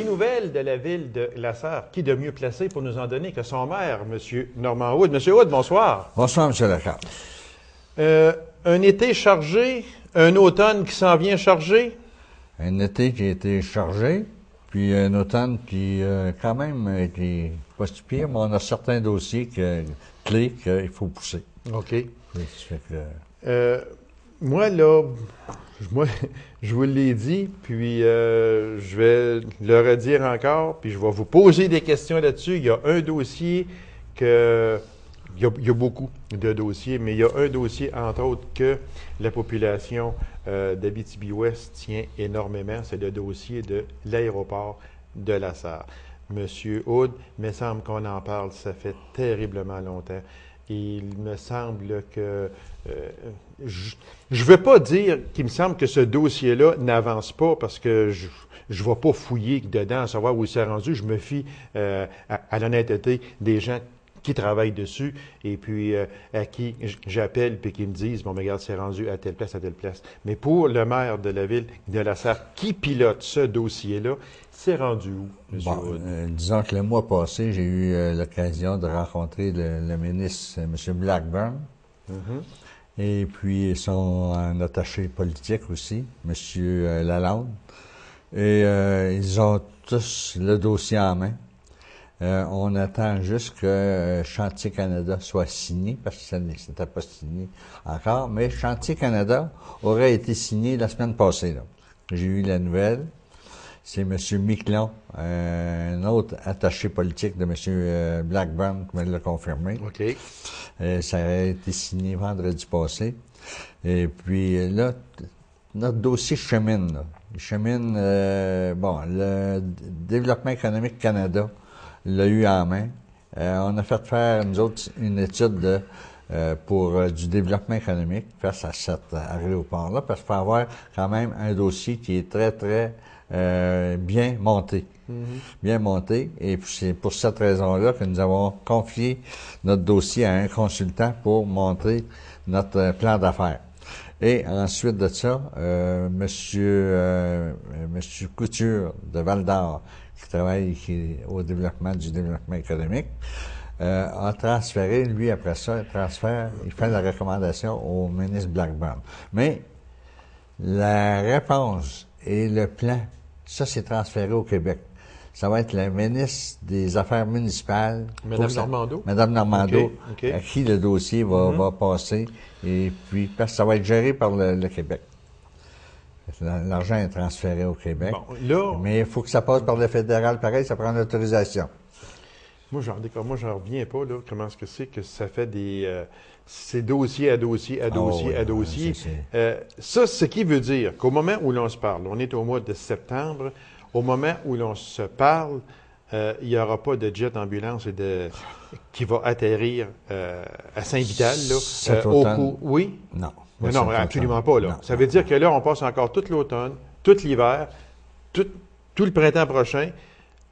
des nouvelles de la ville de Lasserre. Qui de mieux placé pour nous en donner que son maire, M. Normand Hood? M. Hood, bonsoir. Bonsoir, M. Leclerc. Un été chargé, un automne qui s'en vient chargé. Un été qui a été chargé, puis un automne qui, quand même, qui est pas si pire, mais on a certains dossiers clés qu'il faut pousser. OK. Ça fait que, Moi, je vous l'ai dit, puis je vais le redire encore, puis je vais vous poser des questions là-dessus. Il y a un dossier que... Il y a beaucoup de dossiers, mais il y a un dossier, entre autres, que la population d'Abitibi-Ouest tient énormément. C'est le dossier de l'aéroport de Lasserre. Monsieur Hood, il me semble qu'on en parle, ça fait terriblement longtemps. Il me semble que... je ne veux pas dire qu'il me semble que ce dossier-là n'avance pas parce que je ne vais pas fouiller dedans à savoir où il s'est rendu. Je me fie à l'honnêteté des gens qui travaillent dessus et puis à qui j'appelle puis qui me disent, bon, mais regarde, c'est rendu à telle place, à telle place. Mais pour le maire de la ville de Lasserre qui pilote ce dossier-là, c'est rendu où, M. Hood? Disons que le mois passé, j'ai eu l'occasion de rencontrer le ministre, M. Blackburn, et puis son attaché politique aussi, M. Lalonde. Et ils ont tous le dossier en main. On attend juste que Chantier Canada soit signé, parce que ça n'était pas signé encore, mais Chantier Canada aurait été signé la semaine passée. J'ai eu la nouvelle. C'est M. Miquelon, un autre attaché politique de M. Blackburn, qui me l'a confirmé. OK. Ça a été signé vendredi passé. Et puis là, notre dossier chemine. Là. Il chemine, le Développement économique Canada l'a eu en main. On a fait faire, nous autres, une étude pour du développement économique face à cet aéroport-là, parce qu'il faut avoir quand même un dossier qui est très, très bien monté. Bien monté. Et puis c'est pour cette raison-là que nous avons confié notre dossier à un consultant pour montrer notre plan d'affaires. Et ensuite de ça, Monsieur Couture de Val-d'Or, qui travaille au développement du développement économique, a transféré, lui, après ça, il fait la recommandation au ministre Blackburn. Mais la réponse et le plan, ça, c'est transféré au Québec. Ça va être la ministre des Affaires municipales. Mme Normando? Mme Normando, OK. à qui le dossier va passer. Et puis, parce que ça va être géré par le Québec. L'argent est transféré au Québec. Bon, là, mais il faut que ça passe par le fédéral. Pareil, ça prend l'autorisation. moi, j'en reviens pas, là, comment est-ce que c'est que ça fait des... c'est dossier à dossier à dossier à dossier. Ça, ce qui veut dire qu'au moment où l'on se parle, on est au mois de septembre, au moment où l'on se parle, il n'y aura pas de jet d'ambulance qui va atterrir à Saint-Vital, là. Cet automne? Oui? Non. Non, absolument pas, là. Non, ça veut dire que là, on passe encore tout l'automne, tout l'hiver, tout le printemps prochain.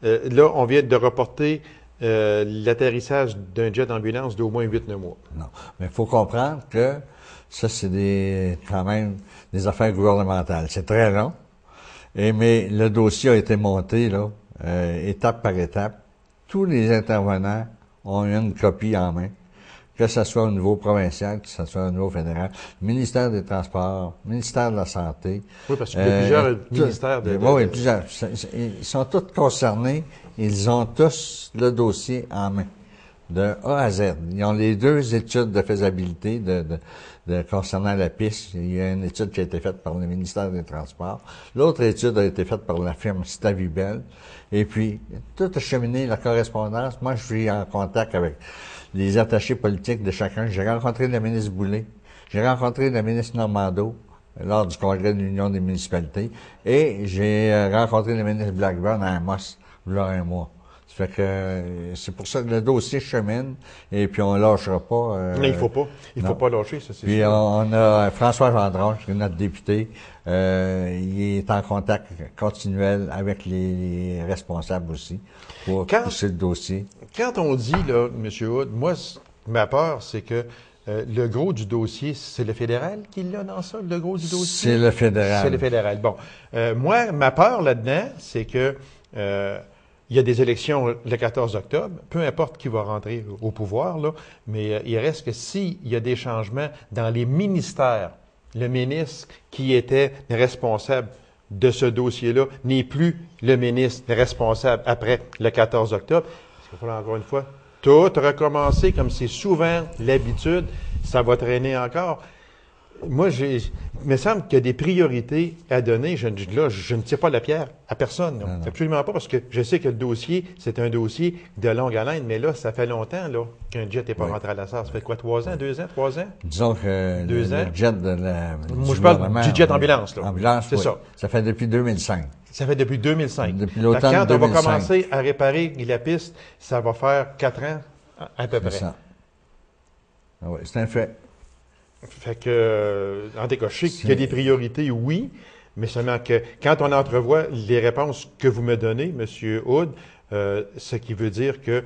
Là, on vient de reporter l'atterrissage d'un jet d'ambulance d'au moins 8-9 mois. Non. Mais il faut comprendre que ça, c'est quand même des affaires gouvernementales. C'est très long. Mais le dossier a été monté, là, étape par étape. Tous les intervenants ont eu une copie en main, que ce soit au niveau provincial, que ce soit au niveau fédéral, ministère des Transports, ministère de la Santé. Oui, parce qu'il y a plusieurs ministères Oui, plusieurs. Ils sont tous concernés. Ils ont tous le dossier en main, de A à Z. Ils ont les deux études de faisabilité concernant la piste. Il y a une étude qui a été faite par le ministère des Transports. L'autre étude a été faite par la firme Stavibel. Et puis, tout a cheminé, la correspondance. Moi, je suis en contact avec les attachés politiques de chacun. J'ai rencontré le ministre Boulay. J'ai rencontré le ministre Normando lors du congrès de l'Union des municipalités. Et j'ai rencontré le ministre Blackburn à Amos, il y a un mois. Ça fait que c'est pour ça que le dossier chemine et puis on lâchera pas. Mais il faut pas. Il faut pas lâcher, ça, c'est sûr. Puis on a François Gendron, qui est notre député. Il est en contact continuel avec les responsables aussi pour pousser le dossier. Quand on dit, là, M. Hood, moi, ma peur, c'est que le gros du dossier, c'est le fédéral qui l'a dans ça, le gros du dossier? C'est le fédéral. C'est le fédéral. Bon. Moi, ma peur là-dedans, c'est que il y a des élections le 14 octobre, peu importe qui va rentrer au pouvoir, là, mais il reste que s'il y a des changements dans les ministères, le ministre qui était responsable de ce dossier-là n'est plus le ministre responsable après le 14 octobre. Il va falloir encore une fois tout recommencer comme c'est souvent l'habitude. Ça va traîner encore. Moi, il me semble qu'il y a des priorités à donner. Je ne tire pas la pierre à personne. Non. Absolument pas, parce que je sais que le dossier, c'est un dossier de longue haleine, mais là, ça fait longtemps là, qu'un jet n'est pas rentré à la SAR. Ça fait quoi, 3 ans, 2 ans, 3 ans? Disons que le jet de la... Moi, je parle du jet ambulance. Là. Ambulance, c'est ça. Ça fait depuis 2005. Ça fait depuis 2005. Depuis l'automne quand 2005. on va commencer à réparer la piste, ça va faire 4 ans à peu près. C'est ça. Ah oui, c'est un fait. Fait que, en tout cas, je sais qu'il y a des priorités, oui, mais seulement que quand on entrevoit les réponses que vous me donnez, M. Hood, ce qui veut dire que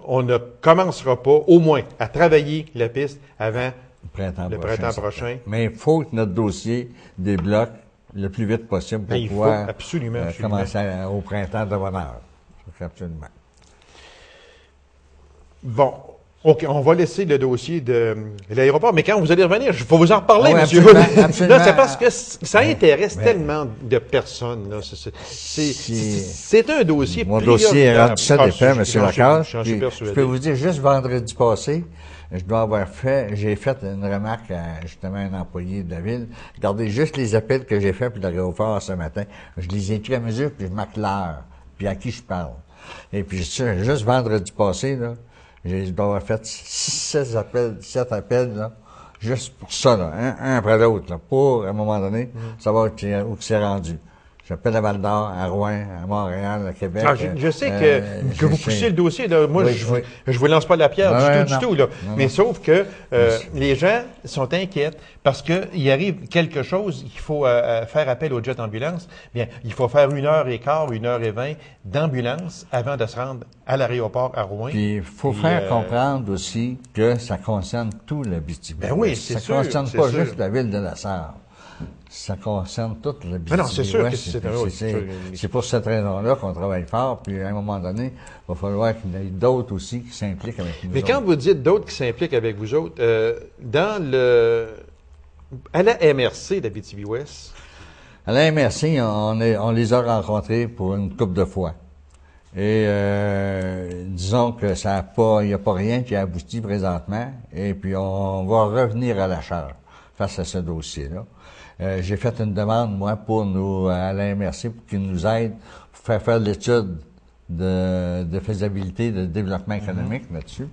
on ne commencera pas, au moins, à travailler la piste avant le printemps prochain. Mais il faut que notre dossier débloque le plus vite possible pour pouvoir absolument. commencer au printemps de bonne heure. Absolument. Bon. OK, on va laisser le dossier de l'aéroport, mais quand vous allez revenir, il faut vous en reparler, oui, monsieur. Absolument. Là, c'est parce que ça intéresse tellement de personnes. Là. C'est un dossier Mon dossier est rendu ça d'effet, M. Lacasse. Je peux vous dire, juste vendredi passé, j'ai fait une remarque à justement un employé de la ville. Regardez juste les appels que j'ai faits pour l'aéroport ce matin. Je les ai écrits à mesure, puis je marque l'heure, puis à qui je parle. Et puis juste vendredi passé, là, je dois avoir fait 7 appels, là, juste pour ça, là, un après l'autre, là, pour, à un moment donné, savoir où c'est rendu. J'appelle à Val-d'Or, à Rouen, à Montréal, à Québec. Ah, je sais que vous poussez le dossier. Là. Moi, je vous lance pas la pierre du tout. Là. Mais sauf que les gens sont inquiets parce qu'il arrive quelque chose, il faut faire appel au jet ambulance. Bien, il faut faire 1h15, 1h20 d'ambulance avant de se rendre à l'aéroport à Rouen. Puis il faut faire comprendre aussi que ça concerne tout l'Abitibi. Ben oui, c'est sûr. Ça concerne pas juste la ville de la Sarre. Ça concerne toute l'Abitibi. Non, c'est sûr que c'est pour cette raison-là qu'on travaille fort, puis à un moment donné, il va falloir qu'il y ait d'autres aussi qui s'impliquent avec nous. Mais quand vous dites d'autres qui s'impliquent avec vous autres, à la MRC d'Abitibi-Ouest? À la MRC, on les a rencontrés pour une couple de fois. Et disons que il n'y a pas rien qui a abouti présentement, et puis on va revenir à la charge face à ce dossier-là. J'ai fait une demande, moi, à la MRC, pour qu'ils nous aident pour faire l'étude de faisabilité de développement économique là-dessus.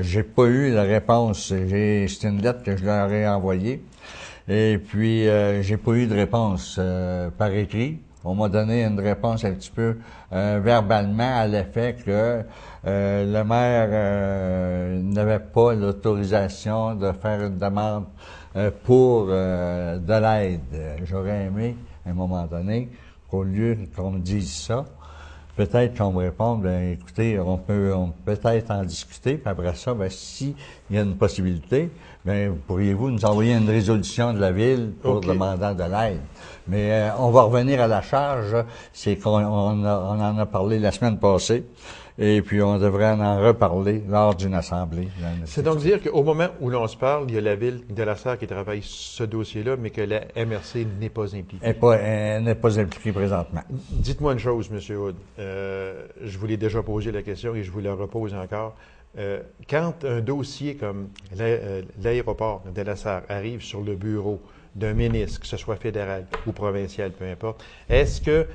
J'ai pas eu la réponse. C'est une lettre que je leur ai envoyée. Et puis, j'ai pas eu de réponse par écrit. On m'a donné une réponse un petit peu verbalement à l'effet que le maire n'avait pas l'autorisation de faire une demande pour de l'aide. J'aurais aimé, à un moment donné, qu'au lieu qu'on me dise ça, peut-être qu'on me réponde, ben écoutez, on peut peut-être en discuter, puis après ça, ben s'il y a une possibilité, ben pourriez-vous nous envoyer une résolution de la ville pour demander de l'aide. Mais on va revenir à la charge, c'est qu'on en a parlé la semaine passée. Et puis, on devrait en reparler lors d'une assemblée. C'est donc dire qu'au moment où l'on se parle, il y a la ville de la Sarre qui travaille ce dossier-là, mais que la MRC n'est pas impliquée. Elle n'est pas impliquée présentement. Dites-moi une chose, M. Hood. Je vous l'ai déjà posé la question et je vous la repose encore. Quand un dossier comme l'aéroport de la Sarre arrive sur le bureau d'un ministre, que ce soit fédéral ou provincial, peu importe, est-ce que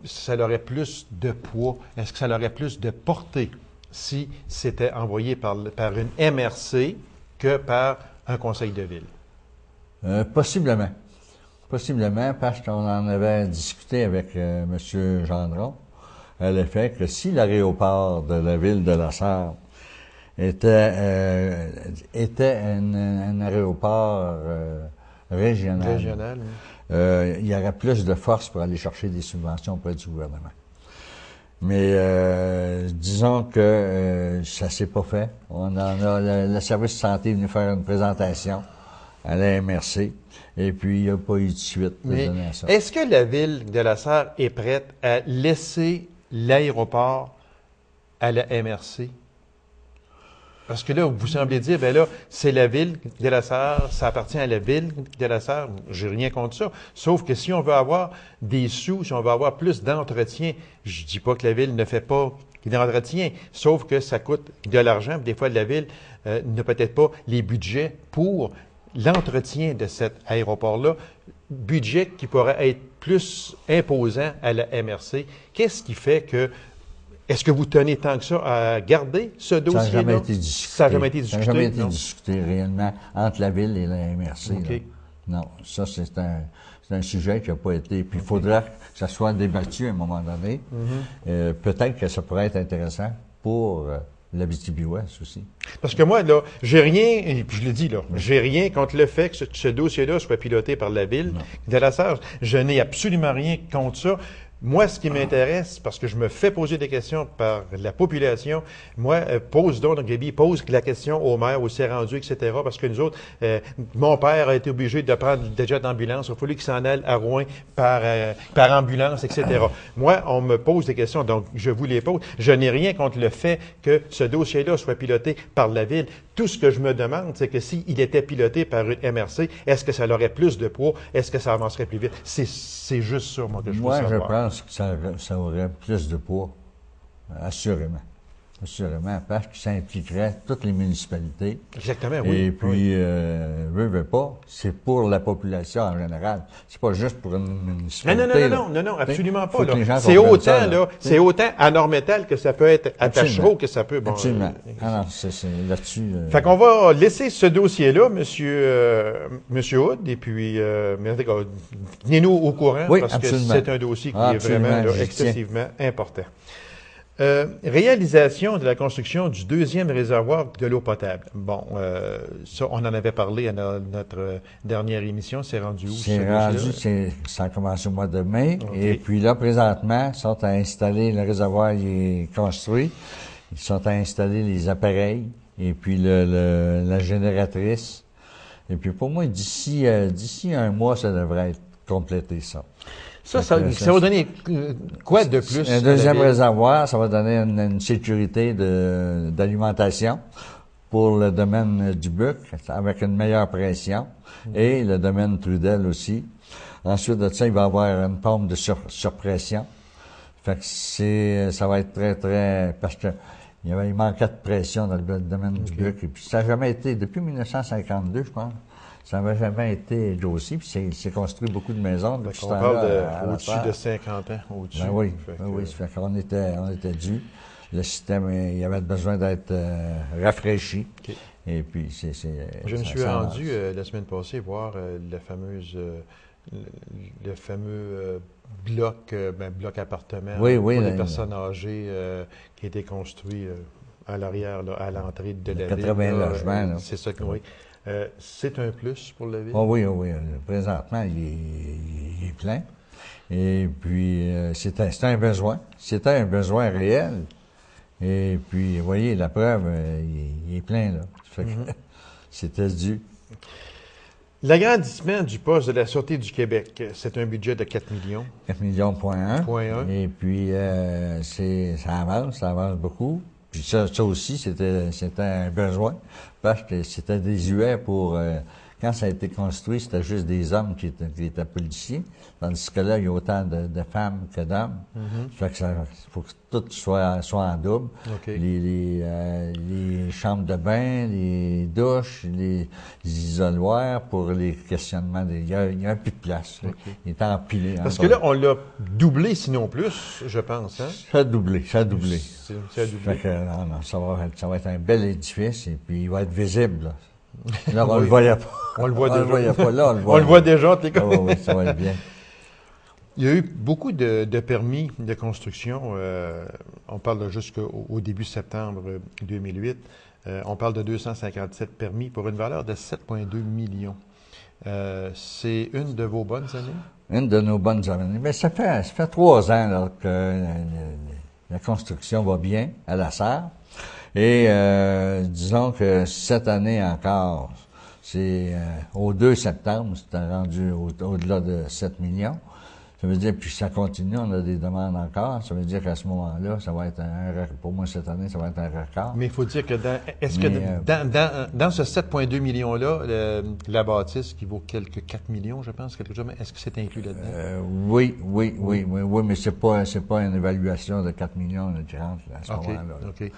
ça aurait plus de poids, est-ce que ça aurait plus de portée si c'était envoyé par une MRC que par un conseil de ville? Possiblement. Possiblement, parce qu'on en avait discuté avec M. Gendron, à l'effet que si l'aéroport de la ville de la Sarre était un aéroport régional, oui. Il y aurait plus de force pour aller chercher des subventions auprès du gouvernement. Mais disons que ça s'est pas fait. On en a le service de santé est venu faire une présentation à la MRC. Et puis, il n'y a pas eu de suite de Mais donner à ça. est-ce que la ville de La Sarre est prête à laisser l'aéroport à la MRC? Parce que là, vous semblez dire, ben là, c'est la ville de La Sarre, ça appartient à la ville de La Sarre. J'ai rien contre ça. Sauf que si on veut avoir des sous, si on veut avoir plus d'entretien, je dis pas que la ville ne fait pas d'entretien, sauf que ça coûte de l'argent. Des fois, la ville n'a peut-être pas les budgets pour l'entretien de cet aéroport-là, budget qui pourrait être plus imposant à la MRC. Qu'est-ce qui fait que est-ce que vous tenez tant que ça à garder ce dossier-là? Ça n'a jamais été discuté. Ça n'a jamais été discuté? Ça n'a jamais été non? discuté réellement entre la ville et la MRC. OK. Là. Non, ça, c'est un sujet qui n'a pas été. Puis il faudra que ça soit débattu à un moment donné. Peut-être que ça pourrait être intéressant pour l'Abitibi-Ouest aussi. Parce que moi, là, j'ai rien, et puis je le dis, là, j'ai rien contre le fait que ce dossier-là soit piloté par la ville de La Sarre. Je n'ai absolument rien contre ça. Moi, ce qui m'intéresse, parce que je me fais poser des questions par la population, moi, pose la question au maire, au rendu, etc., parce que nous autres, mon père a été obligé de prendre des jets d'ambulance, il a fallu qu'il s'en aille à Rouen par ambulance, etc. Moi, on me pose des questions, donc je vous les pose. Je n'ai rien contre le fait que ce dossier-là soit piloté par la ville. Tout ce que je me demande, c'est que s'il était piloté par une MRC, est-ce que ça aurait plus de poids? Est-ce que ça avancerait plus vite? C'est juste ça, moi, que je veux savoir. Moi, je pense que ça aurait plus de poids, assurément. Assurément, parce que ça impliquerait toutes les municipalités. Exactement, oui. Et puis, veut pas, c'est pour la population en général. C'est pas juste pour une municipalité. Non, absolument pas. Faut que les gens C'est comprennent autant, ça, là, c'est autant à Normétal que ça peut être à Tachereau que ça peut. Bon, absolument. Non, c'est là-dessus. Fait qu'on va laisser ce dossier-là, Monsieur Hood, et puis, tenez-nous au courant, Oui, parce absolument. que c'est un dossier qui est Absolument, vraiment là, j'y excessivement important. Réalisation de la construction du deuxième réservoir de l'eau potable. Bon, ça, on en avait parlé à notre dernière émission. C'est rendu où? C'est rendu, ça a commencé au mois de mai. Okay. Et puis là, présentement, ils sont à installer, le réservoir il est construit. Ils sont à installer les appareils et puis la génératrice. Et puis pour moi, d'ici un mois, ça devrait être complété, ça. Ça va donner quoi de plus? Un deuxième réservoir, ça va donner une sécurité d'alimentation pour le domaine du Buc, avec une meilleure pression, et le domaine Trudel aussi. Ensuite de ça, il va y avoir une pompe de surpression. Fait que ça va être très, très, parce que il manquait de pression dans le domaine du Buc. Et puis ça n'a jamais été, depuis 1952, je pense. Ça n'avait jamais été dossier, puis c'est construit beaucoup de maisons. Donc, on parle au-dessus de 50 ans. Au-dessus. Ben oui, ça fait qu'on était dû. Le système, il y avait besoin d'être rafraîchi. Okay. Et puis, je me suis rendu la semaine passée voir le fameux bloc appartement pour les personnes âgées qui a été construit à l'arrière, à l'entrée de la ville. 80 logements. C'est ça que oui. C'est un plus pour la ville? Oh oui. Présentement, il est plein. Et puis, c'était un besoin. C'était un besoin réel. Et puis, vous voyez, la preuve, il est plein, là. Ça fait que c'était dû. L'agrandissement du poste de la Sûreté du Québec, c'est un budget de 4 millions. 4 millions, point 1. Et puis, ça avance beaucoup. Puis ça aussi, c'était un besoin, parce que c'était désuet pour... quand ça a été construit, c'était juste des hommes qui étaient policiers, tandis que là, il y a autant de femmes que d'hommes. Ça fait que faut que tout soit en double. Okay. Les chambres de bain, les douches, les isoloirs pour les questionnements. Il y a un peu de place. Okay. Il est empilé. Parce que là, on l'a doublé, sinon plus, je pense. Hein? Ça a doublé. Ça a doublé. Fait que, non, ça va être un bel édifice et puis il va être visible. Là, on le voyait pas. On le voit déjà. On le voyait pas là, on le voit déjà. Oui, ça va être bien. Il y a eu beaucoup de permis de construction. On parle jusqu'au début septembre 2008. On parle de 257 permis pour une valeur de 7,2 millions. C'est une de vos bonnes années? Une de nos bonnes années. Mais ça fait 3 ans là, que la construction va bien à La Sarre. Et disons que cette année encore, c'est au 2 septembre, c'était rendu au-delà de 7 millions. Ça veut dire, puis ça continue, on a des demandes encore. Ça veut dire qu'à ce moment-là, ça va être pour moi cette année, ça va être un record. Mais il faut dire que dans ce 7,2 millions-là, la bâtisse qui vaut quelques 4 millions, je pense, quelque chose, est-ce que c'est inclus là-dedans? Oui, mais c'est pas une évaluation de 4 millions qui rentre à ce moment-là. OK.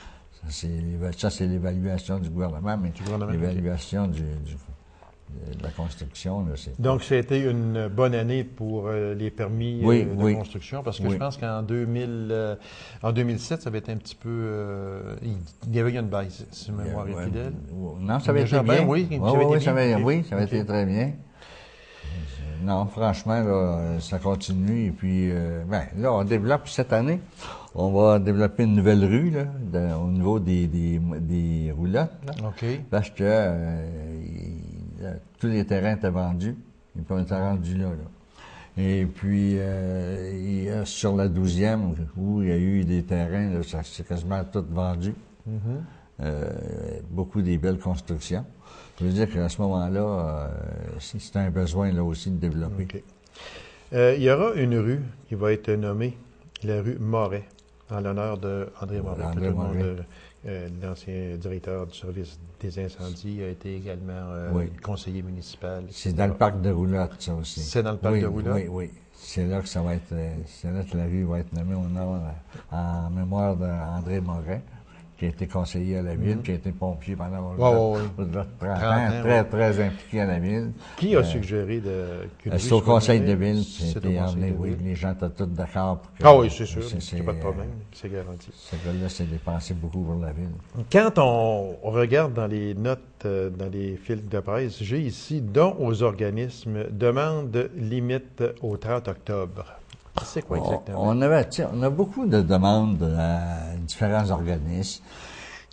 Ça, c'est l'évaluation du gouvernement, mais l'évaluation de la construction, là, c'est... Donc, ça a été une bonne année pour les permis de construction, parce que je pense qu'en 2007, ça avait été un petit peu... il y avait eu une baisse, si ma mémoire est fidèle. Non, ça avait été bien. Oui, ça avait été très bien. Non, franchement, là, ça continue. Et puis, là, on développe cette année. On va développer une nouvelle rue, là, au niveau des roulottes, là. OK. Parce que tous les terrains étaient vendus. Et puis, on était rendus là. Et puis, sur la 12e, où il y a eu des terrains, là, ça c'est quasiment tout vendu. Beaucoup des belles constructions. Je veux dire qu'à ce moment-là, c'est un besoin là aussi de développer. Okay. Il y aura une rue qui va être nommée la rue Moret, en l'honneur d'André Moret. L'ancien directeur du service des incendies a été également conseiller municipal. C'est dans le parc de Roulotte, ça aussi. C'est dans le parc de Roulotte? Oui. C'est là que ça va être, c'est là que la rue va être nommée en mémoire d'André Moret, qui a été conseiller à la ville, qui a été pompier pendant au-delà de 30 ans, très impliqué à la ville. Qui a suggéré qu'une rue c'est au conseil de ville, c'était emmené, les gens étaient tous d'accord. Oui, c'est sûr, il n'y a pas de problème, c'est garanti. Ce gars-là s'est dépensé beaucoup pour la ville. Quand on regarde dans les notes, dans les fils de presse, j'ai ici dons aux organismes, demande limite au 30 octobre. C'est quoi exactement? On a beaucoup de demandes à différents organismes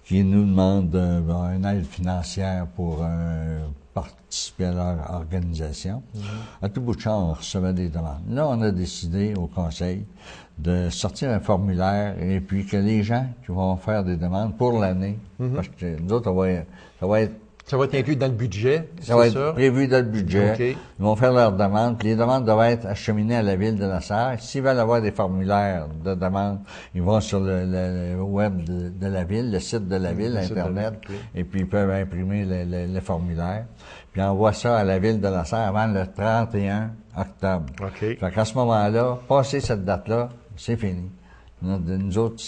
qui nous demandent une aide financière pour participer à leur organisation. À tout bout de champ, on recevait des demandes. Là, on a décidé au conseil de sortir un formulaire et puis que les gens qui vont faire des demandes pour l'année, parce que nous autres, ça va être inclus dans le budget, ça va être prévu dans le budget. Okay. Ils vont faire leurs demandes. Les demandes doivent être acheminées à la ville de La Sarre. S'ils veulent avoir des formulaires de demande, ils vont sur le web de la ville, le site de la ville, Internet, et puis ils peuvent imprimer le formulaire. Puis on envoie ça à la ville de La Sarre avant le 31 octobre. Okay. Fait qu'à ce moment-là, passé cette date-là, c'est fini. Nous autres,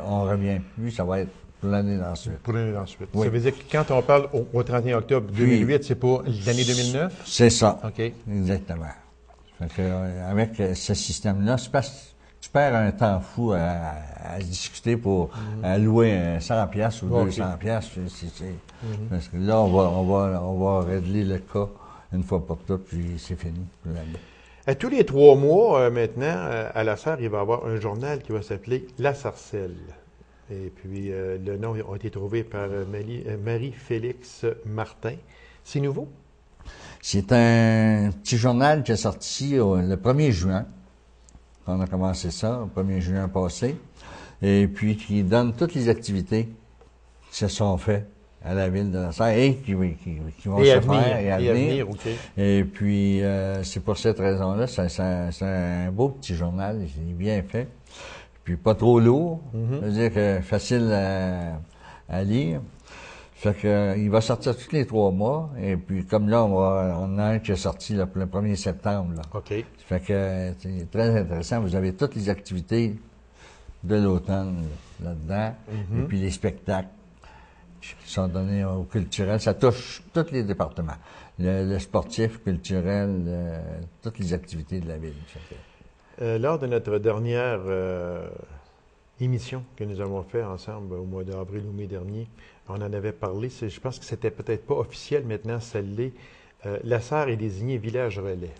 on revient plus, ça va être pour l'année d'ensuite. Pour l'année d'ensuite. Oui. Ça veut dire que quand on parle au 31 octobre 2008, c'est pour l'année 2009? C'est ça. OK. Exactement. Fait que, avec ce système-là, c'est parce que tu perds un temps fou à discuter pour louer 100 pièces ou 200 pièces. Parce que là, on va régler le cas une fois pour toutes, puis c'est fini pour l'année. Tous les 3 mois, maintenant, à La Sarre, il va y avoir un journal qui va s'appeler La Sarcelle. Et puis, le nom a été trouvé par Marie-Félix Martin. C'est nouveau? C'est un petit journal qui est sorti le 1er juin. On a commencé ça, le 1er juin passé. Et puis, qui donne toutes les activités qui se sont faites à la ville de La Sarre et qui vont se faire et à venir. Okay. Et puis, c'est pour cette raison-là, c'est un beau petit journal, il est bien fait. Puis pas trop lourd, c'est-à-dire que facile à lire. Fait que il va sortir tous les 3 mois. Et puis comme là, on a un qui est sorti le 1er septembre. Là. OK. Fait que c'est très intéressant. Vous avez toutes les activités de l'automne là-dedans. Et puis les spectacles qui sont donnés au culturel. Ça touche tous les départements. Le sportif, culturel, toutes les activités de la ville. Lors de notre dernière émission que nous avons faite ensemble au mois d'avril ou mai dernier, on en avait parlé. Je pense que c'était peut-être pas officiel, maintenant ça l'est. La Sarre est désignée village relais.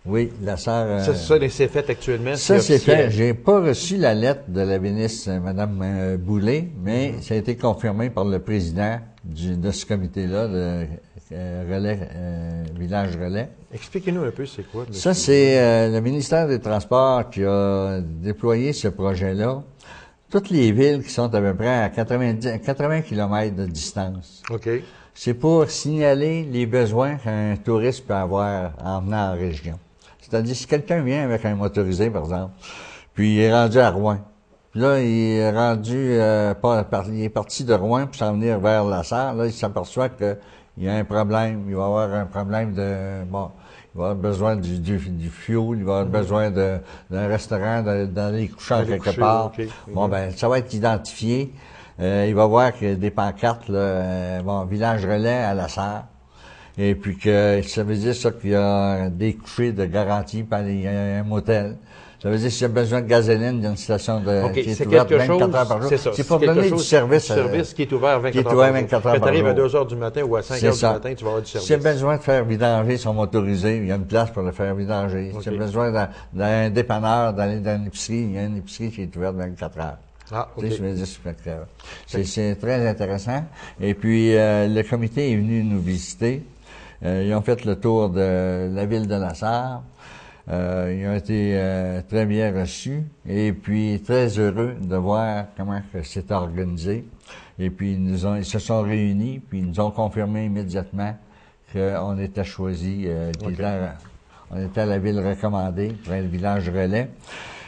Oui, La Sarre... Ça, c'est fait actuellement? Ça, c'est fait. J'ai pas reçu la lettre de la ministre Mme Boulay, mais ça a été confirmé par le président de ce comité-là, de village relais. Expliquez-nous un peu c'est quoi. Ça, c'est le ministère des Transports qui a déployé ce projet-là. Toutes les villes qui sont à peu près à 80 km de distance. OK. c'est pour signaler les besoins qu'un touriste peut avoir en venant en région. C'est-à-dire, si quelqu'un vient avec un motorisé, par exemple, puis il est rendu à Rouen, puis là, il est rendu, il est parti de Rouen pour s'en venir vers la Sarre, là, il s'aperçoit qu'il y a un problème, il va avoir un problème il va avoir besoin du fuel, il va avoir besoin d'un restaurant, d'aller coucher quelque part. Okay. Bon, ben, ça va être identifié. Il va voir qu'il y a des pancartes, là, village relais à la Sarre. Et puis que ça veut dire ça qu'il y a des couchers de garantie, puis il y a un motel. Ça veut dire s'il y a besoin de gasoline, il y a une station qui est ouverte 24 heures par jour. C'est pour donner du service. Un service qui est ouvert 24 heures par jour. Quand tu arrives à 2 heures du matin ou à 5 heures du matin, tu vas avoir du service. S'il y a besoin de faire vidanger son motorisé, il y a une place pour le faire vidanger. S'il y a besoin d'un dépanneur, d'aller dans une épicerie, il y a une épicerie qui est ouverte 24 heures. Ah, OK. Je veux dire, c'est très intéressant. Et puis, le comité est venu nous visiter. Ils ont fait le tour de la ville de la Sarre. Ils ont été très bien reçus et puis très heureux de voir comment c'était organisé. Et puis ils se sont réunis puis ils nous ont confirmé immédiatement qu'on était choisi, on était à la ville recommandée pour être le village relais.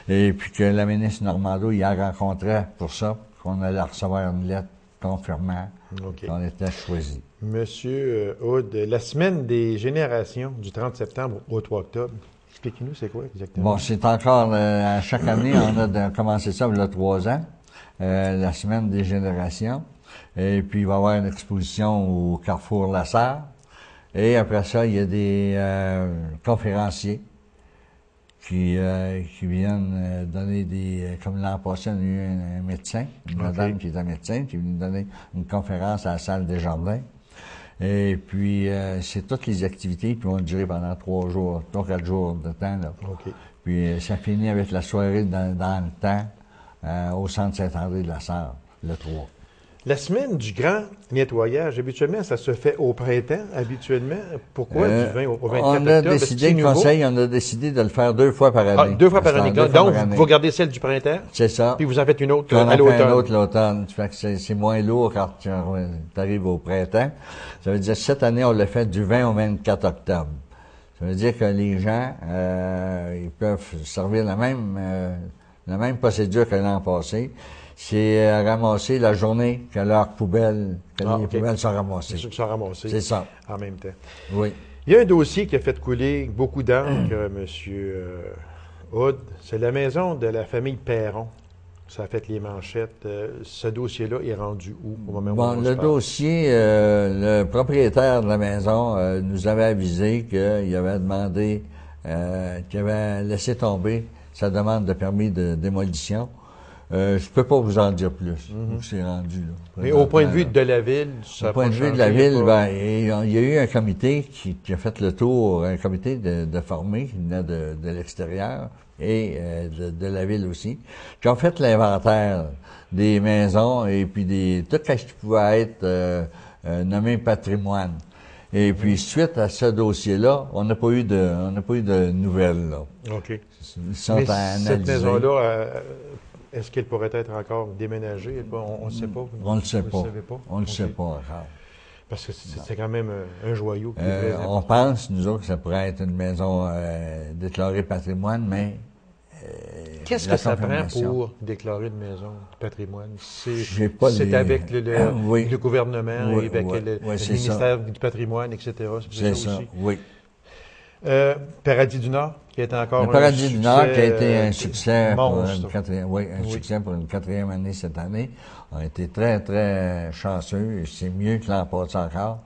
Et puis que la ministre Normando y a rencontré pour ça, qu'on allait recevoir une lettre confirmant qu'on était choisi. Monsieur Hood, la semaine des générations du 30 septembre au 3 octobre, expliquez-nous c'est quoi exactement? Bon, c'est encore, à chaque année, on a commencé ça il y a 3 ans, la semaine des générations. Et puis, il va y avoir une exposition au Carrefour La Sarre. Et après ça, il y a des conférenciers qui viennent donner comme l'an passé, on a eu un médecin, une madame qui est un médecin, qui est venue donner une conférence à la salle des Jardins. Et puis, c'est toutes les activités qui vont durer pendant 3 jours, 4 jours de temps, là. Puis, ça finit avec la soirée dans le temps, au centre Saint-André de la Sarre, le 3. La semaine du grand nettoyage, habituellement, ça se fait au printemps, habituellement. Pourquoi du 20 au 24 octobre? On a décidé, le conseil, on a décidé de le faire 2 fois par année. 2 fois par année. Donc, vous gardez celle du printemps. C'est ça. Puis vous en faites une autre à l'automne. On en fait une autre l'automne. Fait que c'est moins lourd quand tu arrives au printemps. Ça veut dire, cette année, on l'a fait du 20 au 24 octobre. Ça veut dire que les gens, ils peuvent servir la même procédure que l'an passé. C'est ramasser la journée que leurs poubelles, les poubelles sont ramassées. C'est sûr qu'ils sont ramassées. C'est ça. En même temps. Oui. Il y a un dossier qui a fait couler beaucoup d'encre, M. Hood. C'est la maison de la famille Perron. Ça a fait les manchettes. Ce dossier-là est rendu où au moment où on se parle? Dossier, le propriétaire de la maison nous avait avisé qu'il avait demandé, qu'il avait laissé tomber sa demande de permis de démolition. Je peux pas vous en dire plus. Où c'est rendu, là. Mais au point de vue de la ville, ça Au point de vue de la ville, il y a eu un comité qui a fait le tour, un comité de formés qui venait de l'extérieur et de la ville aussi, qui ont fait l'inventaire des maisons et puis tout ce qui pouvait être nommé patrimoine. Et puis suite à ce dossier-là, on n'a pas eu de nouvelles, là. OK. Ils sont à analyser. Cette maison-là, est-ce qu'elle pourrait être encore déménagée? On ne sait pas. On ne le sait pas. On ne le Okay. sait pas encore. Parce que c'est quand même un joyau. On pense, nous autres, que ça pourrait être une maison déclarée patrimoine, mais... Qu'est-ce que ça prend pour déclarer une maison patrimoine? C'est avec le gouvernement, oui, avec le ministère du patrimoine, etc. C'est ça, aussi. oui. Paradis du Nord, qui est encore le Paradis du Nord, qui a été un succès succès pour une 4e année cette année. On a été très, très chanceux, et c'est mieux que l'an passé encore.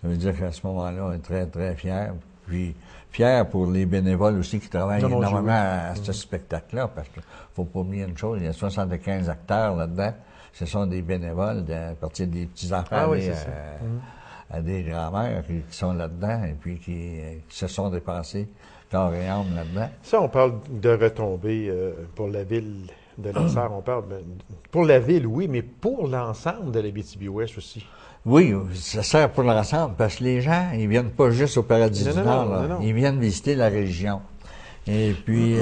Ça veut dire qu'à ce moment-là, on est très, très fiers. Puis, fiers pour les bénévoles aussi qui travaillent énormément à ce spectacle-là, parce qu'il faut pas oublier une chose, il y a 75 acteurs là-dedans. Ce sont des bénévoles, à partir des petits-enfants à des grands-mères qui sont là-dedans et puis qui se sont dépensés corps et âme là-dedans. Ça, on parle de retombées pour la ville de la Sarre. On parle pour la ville, oui, mais pour l'ensemble de l'Abitibi-Ouest aussi. Oui, ça sert pour l'ensemble parce que les gens, ils viennent pas juste au Paradis du Nord. Non. Ils viennent visiter la région. Et puis,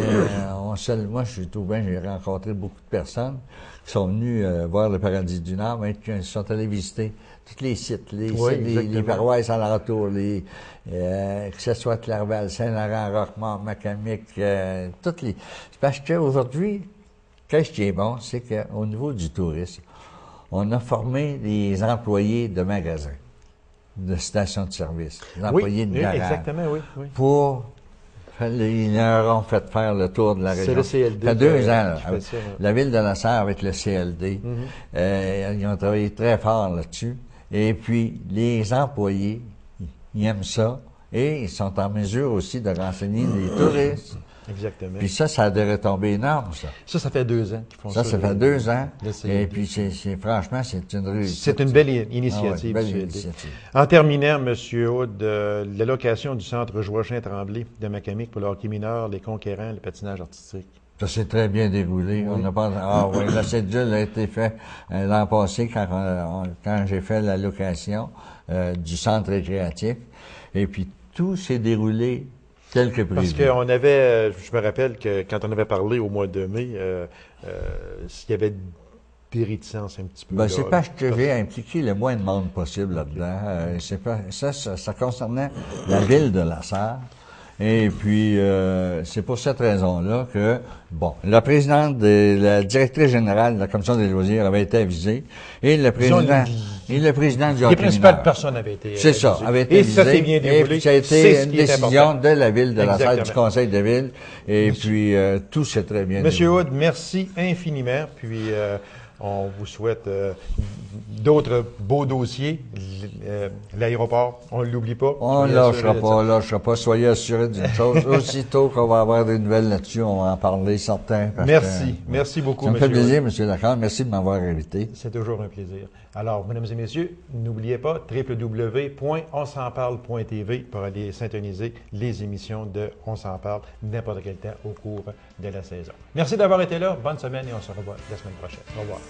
moi, je suis tout bien, j'ai rencontré beaucoup de personnes qui sont venues voir le Paradis du Nord, mais qui sont allés visiter tous les sites, les paroisses alentours, que ce soit Clerval, Saint-Laurent, Roquemort, Macamic, toutes les... Parce qu'aujourd'hui, qu'est-ce qui est bon, c'est qu'au niveau du tourisme, on a formé des employés de magasins, de stations de service, des employés de garage. Exactement, oui. Ils leur ont fait faire le tour de la région. C'est le CLD. Ça fait 2 ans, là, ça, la ville de La Sarre avec le CLD. Ils ont travaillé très fort là-dessus. Et puis, les employés, ils aiment ça. Et ils sont en mesure aussi de renseigner les touristes. Exactement. Puis ça a des retombées énormes, ça. Ça fait 2 ans qu'ils font ça. Ça fait 2 ans. Et puis, franchement, c'est une réussite. C'est une belle initiative. Belle initiative. En terminant, M. Aude, l'allocation du centre Joachim-Tremblay de Macamic pour le hockey mineur, les conquérants, le patinage artistique. Ça s'est très bien déroulé. Oui. On n'a pas. La cédule a été faite l'an passé quand j'ai fait l'allocation du centre récréatif. Et puis tout s'est déroulé tel que prévu. Parce qu'on avait, je me rappelle que quand on avait parlé au mois de mai, il y avait des réticences un petit peu. C'est parce que j'ai impliqué le moins de monde possible là-dedans. C'est pas ça concernait la ville de La Sarre. Et puis, c'est pour cette raison-là que, la présidente la directrice générale de la Commission des loisirs avait été avisée, et le président du hockey les principales mineur. personnes avaient été C'est ça, avait été avisé. Et ça s'est bien déroulé. Et puis, ça a été une décision de la ville de La Sarre, du conseil de ville, et puis, tout s'est très bien déroulé. Monsieur Aude, merci infiniment, puis on vous souhaite d'autres beaux dossiers. L'aéroport, on ne l'oublie pas. On ne lâchera pas. Soyez assurés d'une chose. Aussitôt qu'on va avoir des nouvelles là-dessus, on va en parler certains. Merci beaucoup, M. monsieur. Ça me fait plaisir, M. Lacroix. Merci de m'avoir invité. C'est toujours un plaisir. Alors, mesdames et messieurs, n'oubliez pas www.onsenparle.tv pour aller syntoniser les émissions de On s'en parle n'importe quel temps au cours de la saison. Merci d'avoir été là. Bonne semaine et on se revoit la semaine prochaine. Au revoir.